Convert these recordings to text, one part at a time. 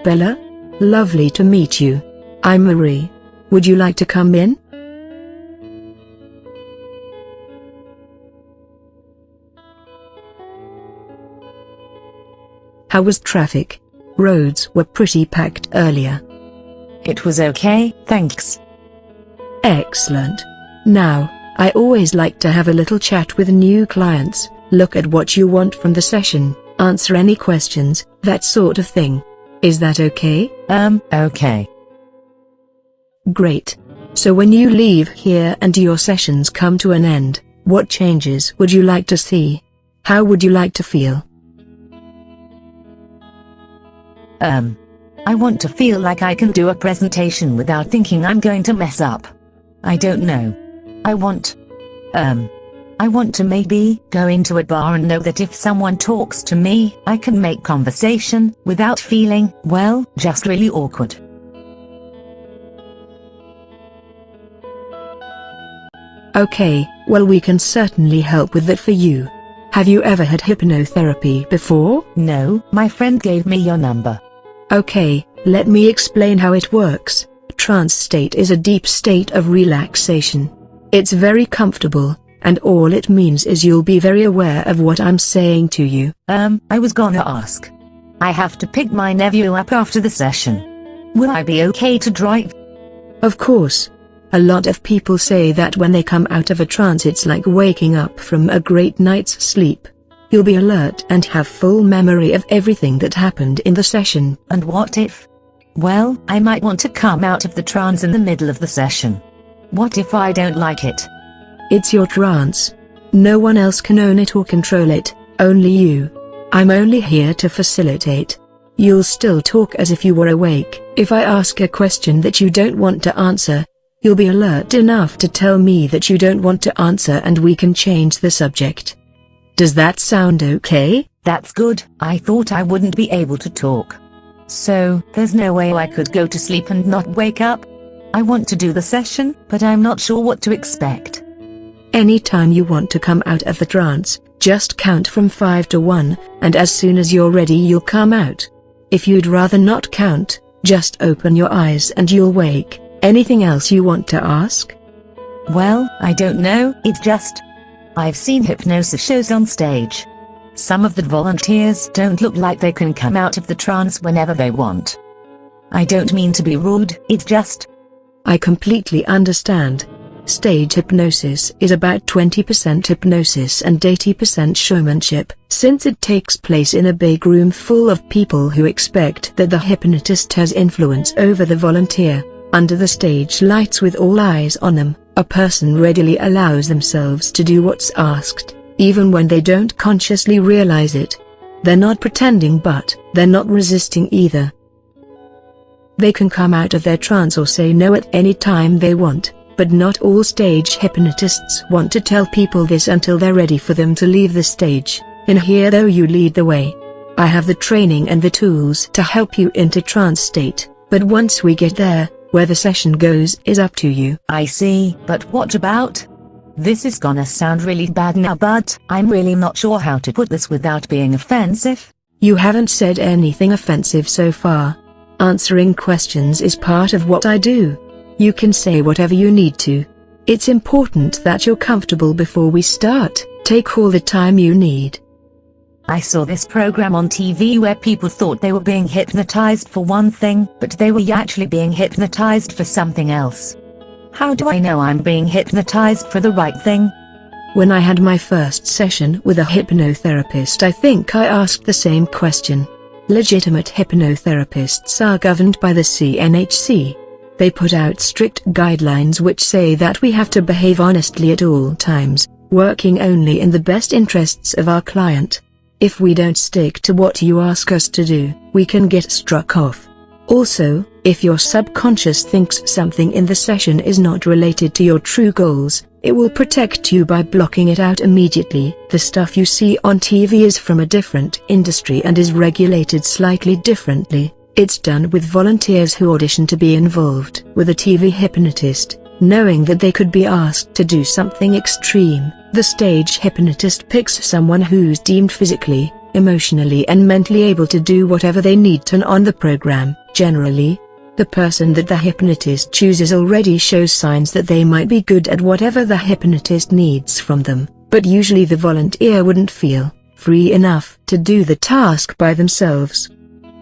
Bella? Lovely to meet you. I'm Marie. Would you like to come in? How was traffic? Roads were pretty packed earlier. It was okay, thanks. Excellent. Now, I always like to have a little chat with new clients, look at what you want from the session, answer any questions, that sort of thing. Is that okay? Okay. Great. So when you leave here and your sessions come to an end, what changes would you like to see? How would you like to feel? I want to feel like I can do a presentation without thinking I'm going to mess up. I don't know. I want to maybe go into a bar and know that if someone talks to me, I can make conversation without feeling, well, just really awkward. Okay, well we can certainly help with that for you. Have you ever had hypnotherapy before? No, my friend gave me your number. Okay, let me explain how it works. Trance state is a deep state of relaxation. It's very comfortable, and all it means is you'll be very aware of what I'm saying to you. I was gonna ask. I have to pick my nephew up after the session. Will I be okay to drive? Of course. A lot of people say that when they come out of a trance it's like waking up from a great night's sleep. You'll be alert and have full memory of everything that happened in the session. And what if? Well, I might want to come out of the trance in the middle of the session. What if I don't like it? It's your trance. No one else can own it or control it, only you. I'm only here to facilitate. You'll still talk as if you were awake. If I ask a question that you don't want to answer, you'll be alert enough to tell me that you don't want to answer and we can change the subject. Does that sound okay? That's good. I thought I wouldn't be able to talk. So, there's no way I could go to sleep and not wake up? I want to do the session, but I'm not sure what to expect. Anytime you want to come out of the trance, just count from 5 to 1, and as soon as you're ready you'll come out. If you'd rather not count, just open your eyes and you'll wake. Anything else you want to ask? Well, I don't know, it's just I've seen hypnosis shows on stage. Some of the volunteers don't look like they can come out of the trance whenever they want. I don't mean to be rude, it's just... I completely understand. Stage hypnosis is about 20% hypnosis and 80% showmanship, since it takes place in a big room full of people who expect that the hypnotist has influence over the volunteer. Under the stage lights with all eyes on them, a person readily allows themselves to do what's asked, even when they don't consciously realize it. They're not pretending, but they're not resisting either. They can come out of their trance or say no at any time they want, but not all stage hypnotists want to tell people this until they're ready for them to leave the stage. In here though you lead the way. I have the training and the tools to help you into trance state, but once we get there, where the session goes is up to you. I see, but what about? This is gonna sound really bad now, but I'm really not sure how to put this without being offensive. You haven't said anything offensive so far. Answering questions is part of what I do. You can say whatever you need to. It's important that you're comfortable before we start. Take all the time you need. I saw this program on TV where people thought they were being hypnotized for one thing, but they were actually being hypnotized for something else. How do I know I'm being hypnotized for the right thing? When I had my first session with a hypnotherapist, I think I asked the same question. Legitimate hypnotherapists are governed by the CNHC. They put out strict guidelines which say that we have to behave honestly at all times, working only in the best interests of our client. If we don't stick to what you ask us to do, we can get struck off. Also, if your subconscious thinks something in the session is not related to your true goals, it will protect you by blocking it out immediately. The stuff you see on TV is from a different industry and is regulated slightly differently. It's done with volunteers who audition to be involved with a TV hypnotist, knowing that they could be asked to do something extreme. The stage hypnotist picks someone who's deemed physically, emotionally and mentally able to do whatever they need to on the program. Generally, the person that the hypnotist chooses already shows signs that they might be good at whatever the hypnotist needs from them, but usually the volunteer wouldn't feel free enough to do the task by themselves.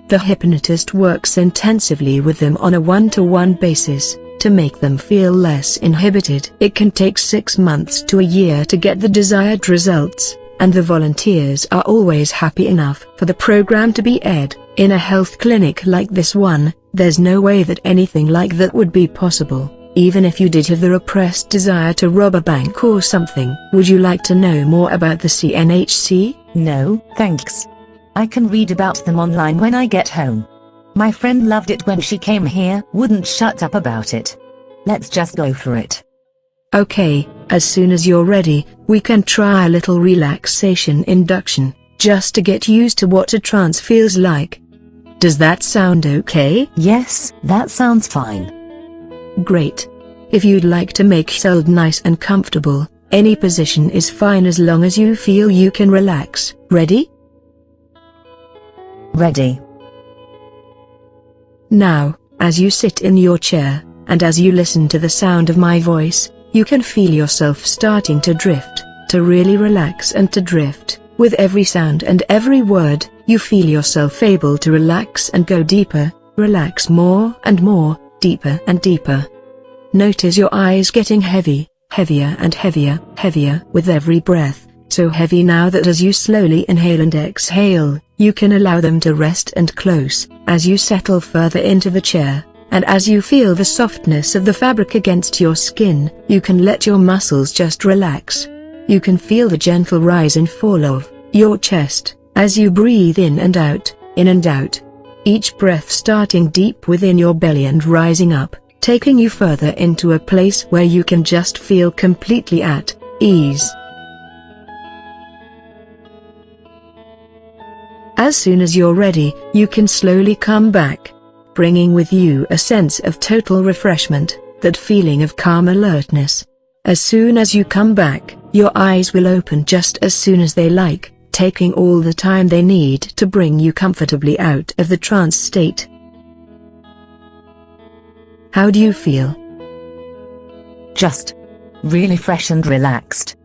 The hypnotist works intensively with them on a one-to-one basis, to make them feel less inhibited. It can take 6 months to a year to get the desired results, and the volunteers are always happy enough for the program to be aired. In a health clinic like this one, there's no way that anything like that would be possible, even if you did have the repressed desire to rob a bank or something. Would you like to know more about the CNHC? No, thanks. I can read about them online when I get home. My friend loved it when she came here, wouldn't shut up about it. Let's just go for it. Okay, as soon as you're ready, we can try a little relaxation induction, just to get used to what a trance feels like. Does that sound okay? Yes, that sounds fine. Great. If you'd like to make yourself nice and comfortable, any position is fine as long as you feel you can relax. Ready? Ready. Now, as you sit in your chair, and as you listen to the sound of my voice, you can feel yourself starting to drift, to really relax and to drift. With every sound and every word, you feel yourself able to relax and go deeper, relax more and more, deeper and deeper. Notice your eyes getting heavy, heavier and heavier, heavier with every breath, so heavy now that as you slowly inhale and exhale, you can allow them to rest and close. As you settle further into the chair, and as you feel the softness of the fabric against your skin, you can let your muscles just relax. You can feel the gentle rise and fall of your chest, as you breathe in and out, each breath starting deep within your belly and rising up, taking you further into a place where you can just feel completely at ease. As soon as you're ready, you can slowly come back, bringing with you a sense of total refreshment, that feeling of calm alertness. As soon as you come back, your eyes will open just as soon as they like, taking all the time they need to bring you comfortably out of the trance state. How do you feel? Just really fresh and relaxed.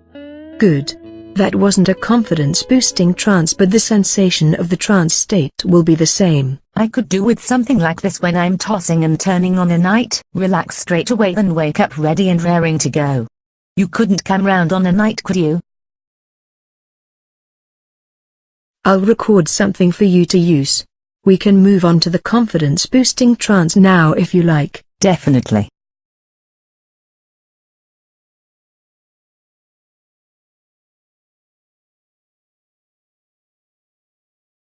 Good. That wasn't a confidence-boosting trance, but the sensation of the trance state will be the same. I could do with something like this when I'm tossing and turning on a night, relax straight away then wake up ready and raring to go. You couldn't come round on a night, could you? I'll record something for you to use. We can move on to the confidence-boosting trance now if you like. Definitely.